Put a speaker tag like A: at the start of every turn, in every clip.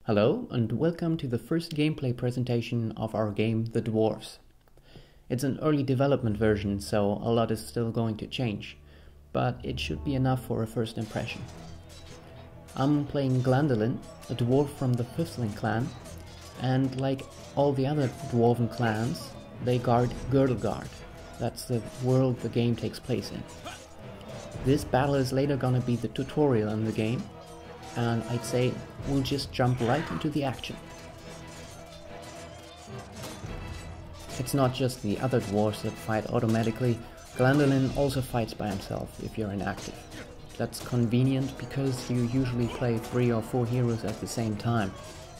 A: Hello and welcome to the first gameplay presentation of our game, The Dwarves. It's an early development version, so a lot is still going to change, but it should be enough for a first impression. I'm playing Glandolin, a dwarf from the Fifthling clan, and like all the other dwarven clans, they guard Girdlegard. That's the world the game takes place in. This battle is later gonna be the tutorial in the game, and I'd say we'll just jump right into the action. It's not just the other dwarves that fight automatically, Glandolin also fights by himself if you're inactive. That's convenient because you usually play 3 or 4 heroes at the same time,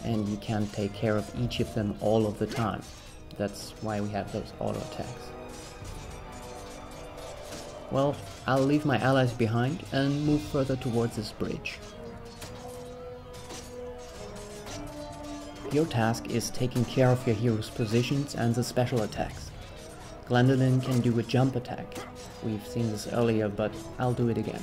A: and you can't take care of each of them all of the time. That's why we have those auto attacks. Well, I'll leave my allies behind and move further towards this bridge. Your task is taking care of your hero's positions and the special attacks. Glandolin can do a jump attack. We've seen this earlier, but I'll do it again.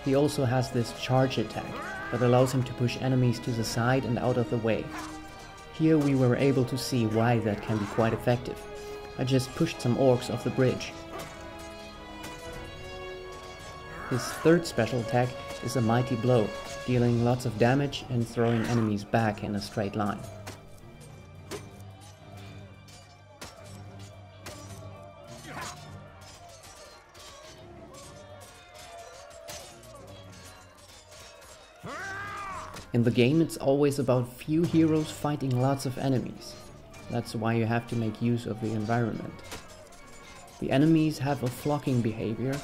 A: He also has this charge attack that allows him to push enemies to the side and out of the way. Here we were able to see why that can be quite effective. I just pushed some orcs off the bridge. His third special attack is a mighty blow, dealing lots of damage and throwing enemies back in a straight line. In the game, it's always about few heroes fighting lots of enemies. That's why you have to make use of the environment. The enemies have a flocking behavior,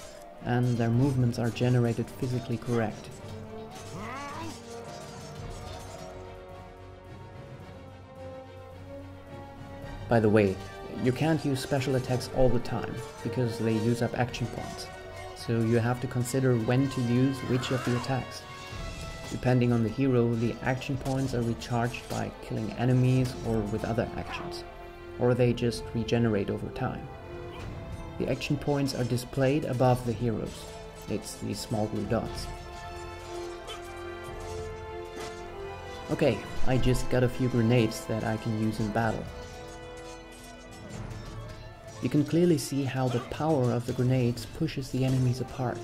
A: and their movements are generated physically correct. By the way, you can't use special attacks all the time, because they use up action points, so you have to consider when to use which of the attacks. Depending on the hero, the action points are recharged by killing enemies or with other actions, or they just regenerate over time. The action points are displayed above the heroes. It's these small blue dots. Okay, I just got a few grenades that I can use in battle. You can clearly see how the power of the grenades pushes the enemies apart.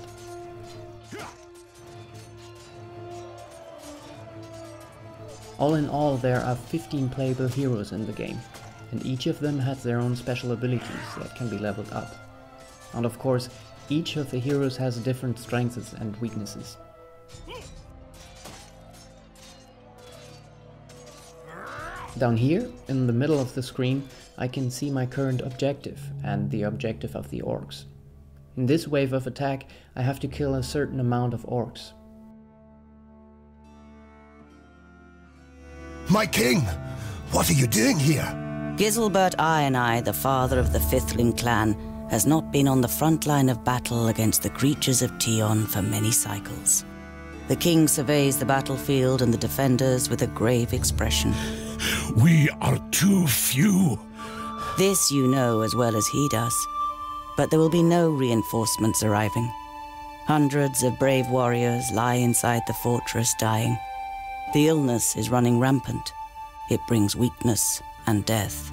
A: All in all, there are 15 playable heroes in the game, and each of them has their own special abilities that can be leveled up. And of course, each of the heroes has different strengths and weaknesses. Down here, in the middle of the screen, I can see my current objective and the objective of the orcs. In this wave of attack, I have to kill a certain amount of orcs.
B: My king! What are you doing here?
C: Giselbert Ironeye, the father of the Fifthling clan, has not been on the front line of battle against the creatures of Tion for many cycles. The king surveys the battlefield and the defenders with a grave expression.
B: We are too few.
C: This you know as well as he does. But there will be no reinforcements arriving. Hundreds of brave warriors lie inside the fortress dying. The illness is running rampant. It brings weakness and death.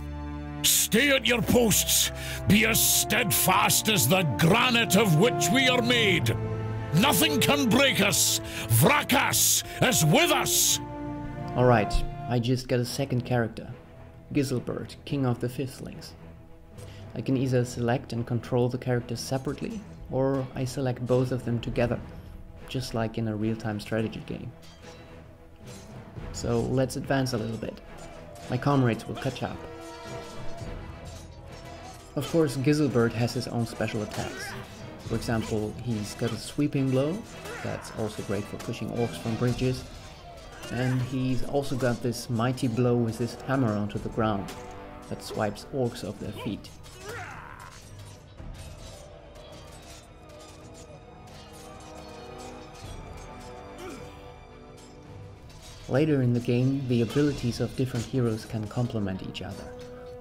D: Stay at your posts. Be as steadfast as the granite of which we are made. Nothing can break us. Vrakas is with us.
A: Alright, I just got a second character. Giselbert, King of the Fifthlings. I can either select and control the characters separately, or I select both of them together, just like in a real-time strategy game. So let's advance a little bit. My comrades will catch up. Of course, Giselbert has his own special attacks. For example, he's got a sweeping blow, that's also great for pushing orcs from bridges. And he's also got this mighty blow with his hammer onto the ground, that swipes orcs off their feet. Later in the game, the abilities of different heroes can complement each other.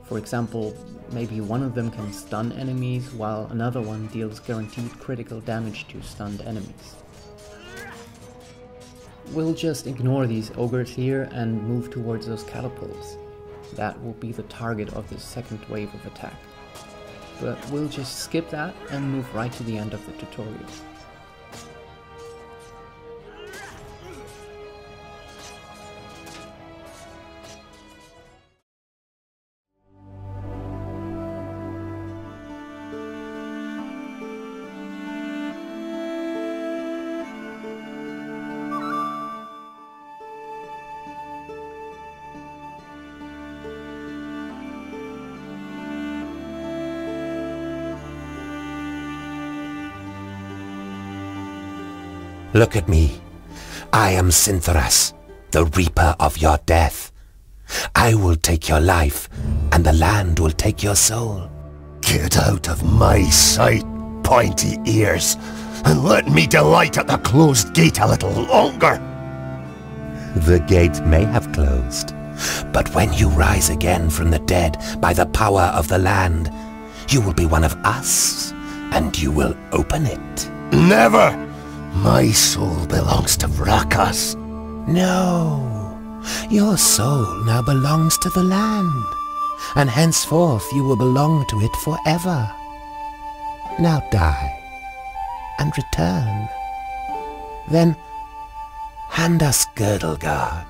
A: For example, maybe one of them can stun enemies, while another one deals guaranteed critical damage to stunned enemies. we'll just ignore these ogres here and move towards those catapults. That will be the target of the second wave of attack. But we'll just skip that and move right to the end of the tutorial.
B: Look at me. I am Cynthras, the Reaper of your death. I will take your life, and the land will take your soul. Get out of my sight, pointy ears, and let me delight at the closed gate a little longer. The gate may have closed, but when you rise again from the dead by the power of the land, you will be one of us, and you will open it. Never! My soul belongs to Vrakas. No, your soul now belongs to the land, and henceforth you will belong to it forever. Now die, and return. Then hand us Girdlegard.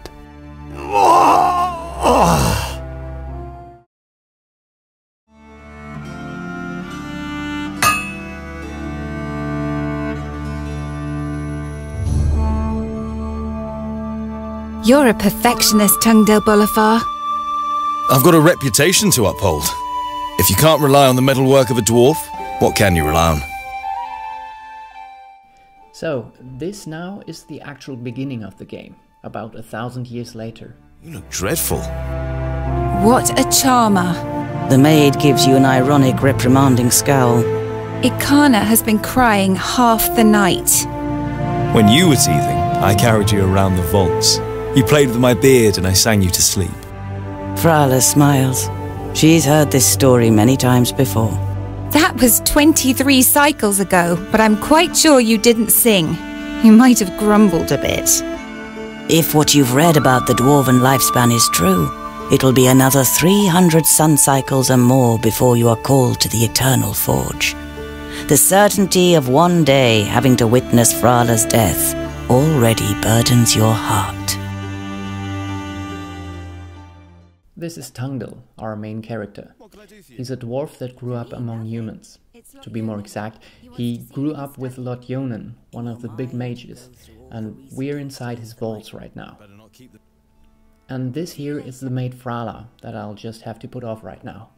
E: You're a perfectionist, Tungdil Bolafar.
F: I've got a reputation to uphold. If you can't rely on the metalwork of a dwarf, what can you rely on?
A: So, this now is the actual beginning of the game, about 1,000 years later.
F: You look dreadful.
E: What a charmer.
C: The maid gives you an ironic, reprimanding scowl.
E: Ikana has been crying half the night.
F: When you were teething, I carried you around the vaults. You played with my beard and I sang you to sleep.
C: Frala smiles. She's heard this story many times before.
E: That was 23 cycles ago, but I'm quite sure you didn't sing. You might have grumbled a bit.
C: If what you've read about the dwarven lifespan is true, it'll be another 300 sun cycles and more before you are called to the Eternal Forge. The certainty of one day having to witness Frala's death already burdens your heart.
A: This is Tungdil, our main character. He's a dwarf that grew up among humans. To be more exact, he grew up with Lotyonen, one of the big mages, and we're inside his vaults right now. And this here is the maid Frala that I'll just have to put off right now.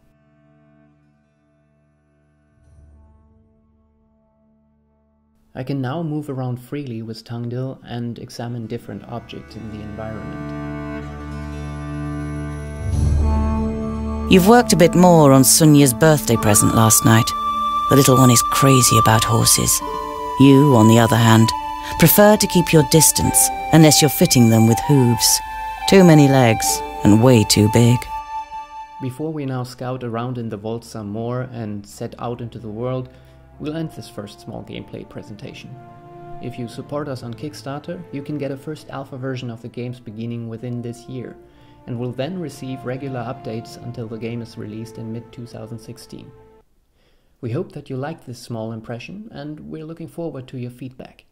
A: I can now move around freely with Tungdil and examine different objects in the environment.
C: You've worked a bit more on Sunya's birthday present last night. The little one is crazy about horses. You, on the other hand, prefer to keep your distance unless you're fitting them with hooves. Too many legs and way too big.
A: Before we now scout around in the vault some more and set out into the world, we'll end this first small gameplay presentation. If you support us on Kickstarter, you can get a first alpha version of the game's beginning within this year, and will then receive regular updates until the game is released in mid-2016. We hope that you liked this small impression, and we're looking forward to your feedback.